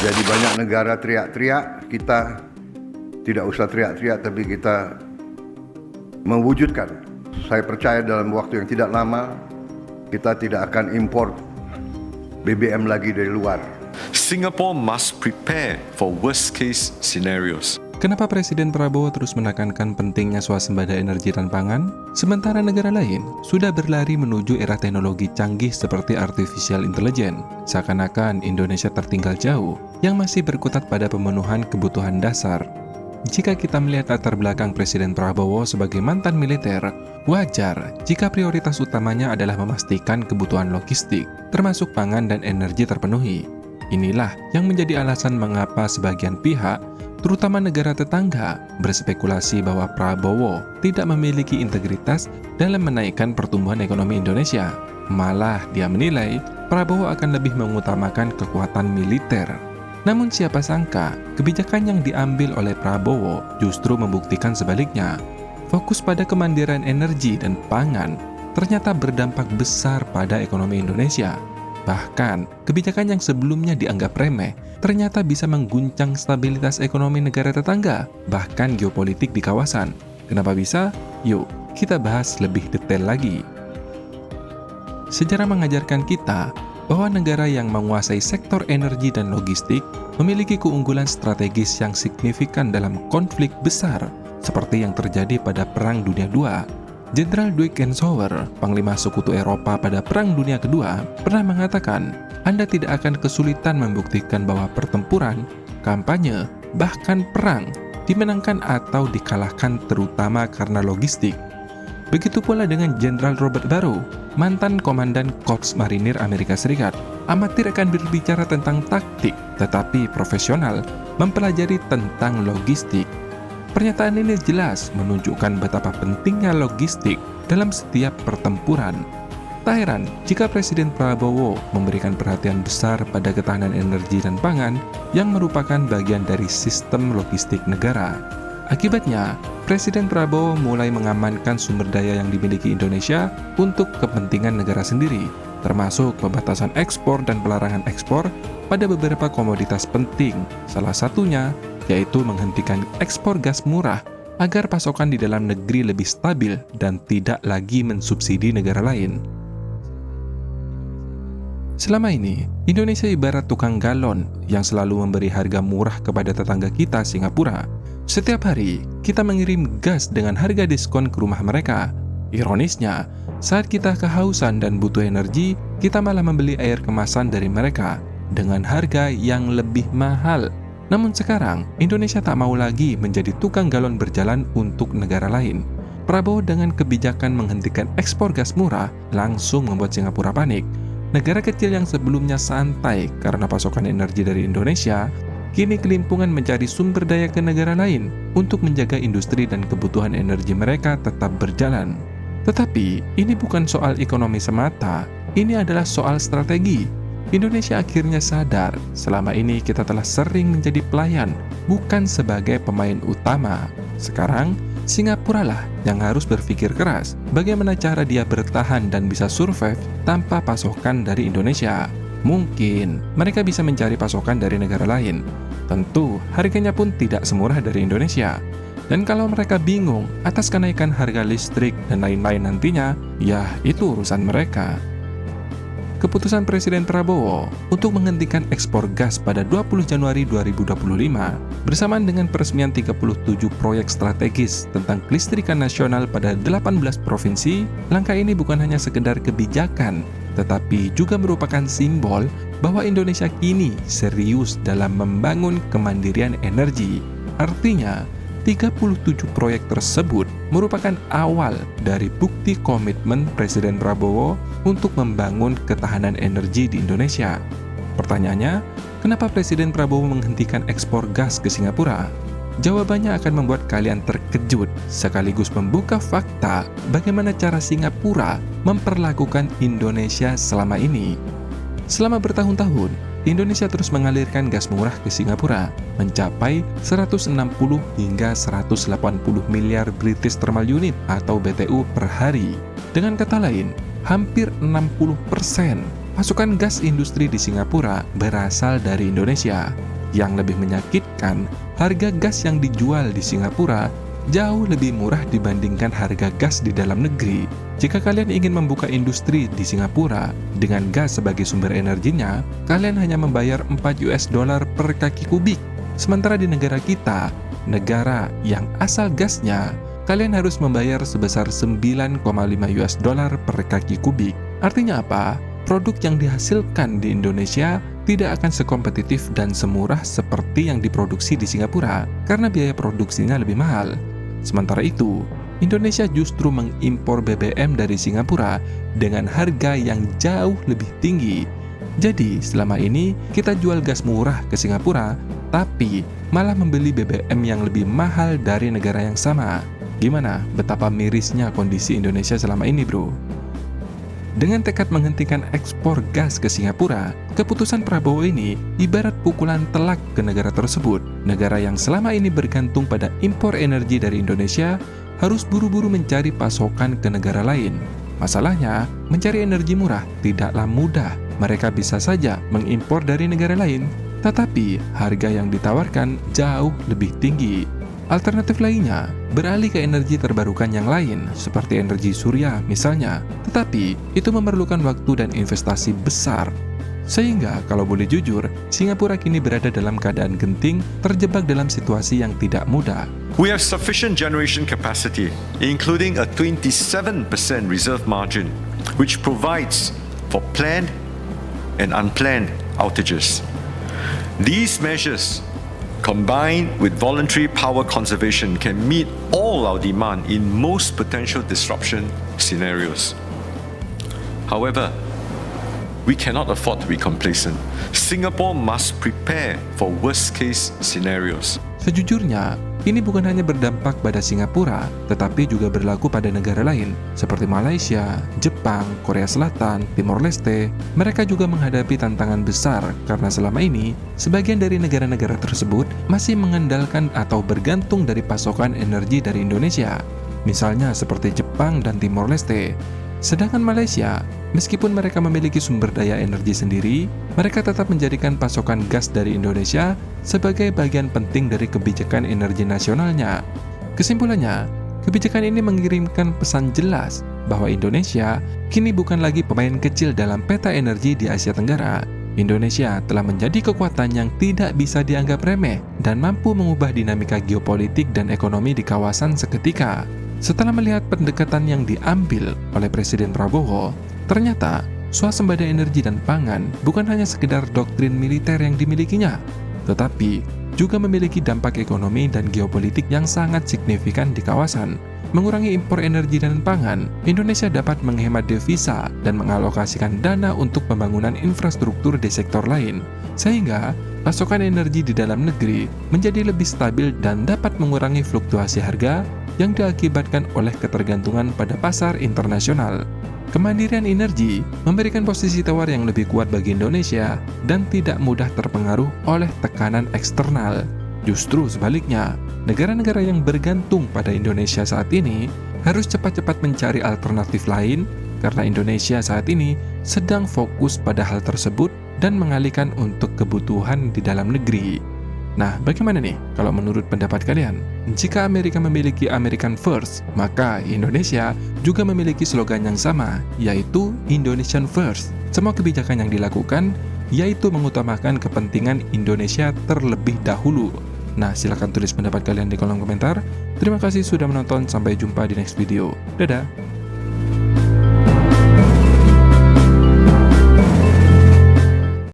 Jadi banyak negara teriak-teriak, kita tidak usah teriak-teriak, tapi kita mewujudkan. Saya percaya dalam waktu yang tidak lama, kita tidak akan import BBM lagi dari luar. Singapore must prepare for worst-case scenarios. Kenapa Presiden Prabowo terus menekankan pentingnya swasembada energi dan pangan, sementara negara lain sudah berlari menuju era teknologi canggih seperti artificial intelligence? Seakan-akan Indonesia tertinggal jauh, yang masih berkutat pada pemenuhan kebutuhan dasar. Jika kita melihat latar belakang Presiden Prabowo sebagai mantan militer, wajar jika prioritas utamanya adalah memastikan kebutuhan logistik, termasuk pangan dan energi terpenuhi. Inilah yang menjadi alasan mengapa sebagian pihak, terutama negara tetangga, berspekulasi bahwa Prabowo tidak memiliki integritas dalam menaikkan pertumbuhan ekonomi Indonesia. Malah dia menilai Prabowo akan lebih mengutamakan kekuatan militer. Namun siapa sangka, kebijakan yang diambil oleh Prabowo justru membuktikan sebaliknya. Fokus pada kemandirian energi dan pangan ternyata berdampak besar pada ekonomi Indonesia. Bahkan, kebijakan yang sebelumnya dianggap remeh ternyata bisa mengguncang stabilitas ekonomi negara tetangga, bahkan geopolitik di kawasan. Kenapa bisa? Yuk, kita bahas lebih detail lagi. Sejarah mengajarkan kita bahwa negara yang menguasai sektor energi dan logistik memiliki keunggulan strategis yang signifikan dalam konflik besar, seperti yang terjadi pada Perang Dunia II. Jenderal Dwight Eisenhower, Panglima Sekutu Eropa pada Perang Dunia Kedua, pernah mengatakan, Anda tidak akan kesulitan membuktikan bahwa pertempuran, kampanye, bahkan perang dimenangkan atau dikalahkan terutama karena logistik. Begitu pula dengan Jenderal Robert Barrow, mantan Komandan Korps Marinir Amerika Serikat. Amatir akan berbicara tentang taktik, tetapi profesional mempelajari tentang logistik. Pernyataan ini jelas menunjukkan betapa pentingnya logistik dalam setiap pertempuran. Tak heran jika Presiden Prabowo memberikan perhatian besar pada ketahanan energi dan pangan yang merupakan bagian dari sistem logistik negara. Akibatnya, Presiden Prabowo mulai mengamankan sumber daya yang dimiliki Indonesia untuk kepentingan negara sendiri, termasuk pembatasan ekspor dan pelarangan ekspor pada beberapa komoditas penting, salah satunya yaitu menghentikan ekspor gas murah agar pasokan di dalam negeri lebih stabil dan tidak lagi mensubsidi negara lain. Selama ini, Indonesia ibarat tukang galon yang selalu memberi harga murah kepada tetangga kita, Singapura. Setiap hari, kita mengirim gas dengan harga diskon ke rumah mereka. Ironisnya, saat kita kehausan dan butuh energi, kita malah membeli air kemasan dari mereka dengan harga yang lebih mahal. Namun sekarang, Indonesia tak mau lagi menjadi tukang galon berjalan untuk negara lain. Prabowo dengan kebijakan menghentikan ekspor gas murah langsung membuat Singapura panik. Negara kecil yang sebelumnya santai karena pasokan energi dari Indonesia, kini kelimpungan mencari sumber daya ke negara lain untuk menjaga industri dan kebutuhan energi mereka tetap berjalan. Tetapi, ini bukan soal ekonomi semata, ini adalah soal strategi. Indonesia akhirnya sadar, selama ini kita telah sering menjadi pelayan, bukan sebagai pemain utama. Sekarang, Singapura lah yang harus berpikir keras bagaimana cara dia bertahan dan bisa survive tanpa pasokan dari Indonesia. Mungkin mereka bisa mencari pasokan dari negara lain. Tentu, harganya pun tidak semurah dari Indonesia. Dan kalau mereka bingung atas kenaikan harga listrik dan lain-lain nantinya, ya itu urusan mereka. Keputusan Presiden Prabowo untuk menghentikan ekspor gas pada 20 Januari 2025 bersamaan dengan peresmian 37 proyek strategis tentang kelistrikan nasional pada 18 provinsi, langkah ini bukan hanya sekedar kebijakan, tetapi juga merupakan simbol bahwa Indonesia kini serius dalam membangun kemandirian energi. Artinya, 37 proyek tersebut merupakan awal dari bukti komitmen Presiden Prabowo untuk membangun ketahanan energi di Indonesia. Pertanyaannya, kenapa Presiden Prabowo menghentikan ekspor gas ke Singapura? Jawabannya akan membuat kalian terkejut, sekaligus membuka fakta bagaimana cara Singapura memperlakukan Indonesia selama ini. Selama bertahun-tahun, Indonesia terus mengalirkan gas murah ke Singapura, mencapai 160 hingga 180 miliar British Thermal Unit atau BTU per hari. Dengan kata lain, hampir 60% pasokan gas industri di Singapura berasal dari Indonesia. Yang lebih menyakitkan, harga gas yang dijual di Singapura jauh lebih murah dibandingkan harga gas di dalam negeri. Jika kalian ingin membuka industri di Singapura dengan gas sebagai sumber energinya, kalian hanya membayar $4 per kaki kubik. Sementara di negara kita, negara yang asal gasnya, kalian harus membayar sebesar $9,5 per kaki kubik. Artinya apa? Produk yang dihasilkan di Indonesia tidak akan sekompetitif dan semurah seperti yang diproduksi di Singapura karena biaya produksinya lebih mahal. Sementara itu, Indonesia justru mengimpor BBM dari Singapura dengan harga yang jauh lebih tinggi. Jadi, selama ini kita jual gas murah ke Singapura, tapi malah membeli BBM yang lebih mahal dari negara yang sama. Gimana betapa mirisnya kondisi Indonesia selama ini, bro? Dengan tekad menghentikan ekspor gas ke Singapura, keputusan Prabowo ini ibarat pukulan telak ke negara tersebut. Negara yang selama ini bergantung pada impor energi dari Indonesia harus buru-buru mencari pasokan ke negara lain. Masalahnya, mencari energi murah tidaklah mudah. Mereka bisa saja mengimpor dari negara lain, tetapi harga yang ditawarkan jauh lebih tinggi. Alternatif lainnya, beralih ke energi terbarukan yang lain, seperti energi surya misalnya. Tetapi, itu memerlukan waktu dan investasi besar. Sehingga, kalau boleh jujur, Singapura kini berada dalam keadaan genting, terjebak dalam situasi yang tidak mudah. We have sufficient generation capacity, including a 27% reserve margin, which provides for planned and unplanned outages. These measures, combined with voluntary power conservation, can meet all our demand in most potential disruption scenarios. However, we cannot afford to be complacent. Singapore must prepare for worst-case scenarios. Sejujurnya, ini bukan hanya berdampak pada Singapura, tetapi juga berlaku pada negara lain, seperti Malaysia, Jepang, Korea Selatan, Timor Leste. Mereka juga menghadapi tantangan besar karena selama ini, sebagian dari negara-negara tersebut masih mengandalkan atau bergantung dari pasokan energi dari Indonesia. Misalnya seperti Jepang dan Timor Leste. Sedangkan Malaysia, meskipun mereka memiliki sumber daya energi sendiri, mereka tetap menjadikan pasokan gas dari Indonesia sebagai bagian penting dari kebijakan energi nasionalnya. Kesimpulannya, kebijakan ini mengirimkan pesan jelas bahwa Indonesia kini bukan lagi pemain kecil dalam peta energi di Asia Tenggara. Indonesia telah menjadi kekuatan yang tidak bisa dianggap remeh dan mampu mengubah dinamika geopolitik dan ekonomi di kawasan seketika. Setelah melihat pendekatan yang diambil oleh Presiden Prabowo, ternyata swasembada energi dan pangan bukan hanya sekedar doktrin militer yang dimilikinya, tetapi juga memiliki dampak ekonomi dan geopolitik yang sangat signifikan di kawasan. Mengurangi impor energi dan pangan, Indonesia dapat menghemat devisa dan mengalokasikan dana untuk pembangunan infrastruktur di sektor lain, sehingga pasokan energi di dalam negeri menjadi lebih stabil dan dapat mengurangi fluktuasi harga yang diakibatkan oleh ketergantungan pada pasar internasional. Kemandirian energi memberikan posisi tawar yang lebih kuat bagi Indonesia dan tidak mudah terpengaruh oleh tekanan eksternal. Justru sebaliknya, negara-negara yang bergantung pada Indonesia saat ini harus cepat-cepat mencari alternatif lain karena Indonesia saat ini sedang fokus pada hal tersebut dan mengalihkan untuk kebutuhan di dalam negeri. Nah, bagaimana nih kalau menurut pendapat kalian? Jika Amerika memiliki American First, maka Indonesia juga memiliki slogan yang sama, yaitu Indonesian First. Semua kebijakan yang dilakukan yaitu mengutamakan kepentingan Indonesia terlebih dahulu. Nah, silakan tulis pendapat kalian di kolom komentar. Terima kasih sudah menonton, sampai jumpa di next video. Dadah!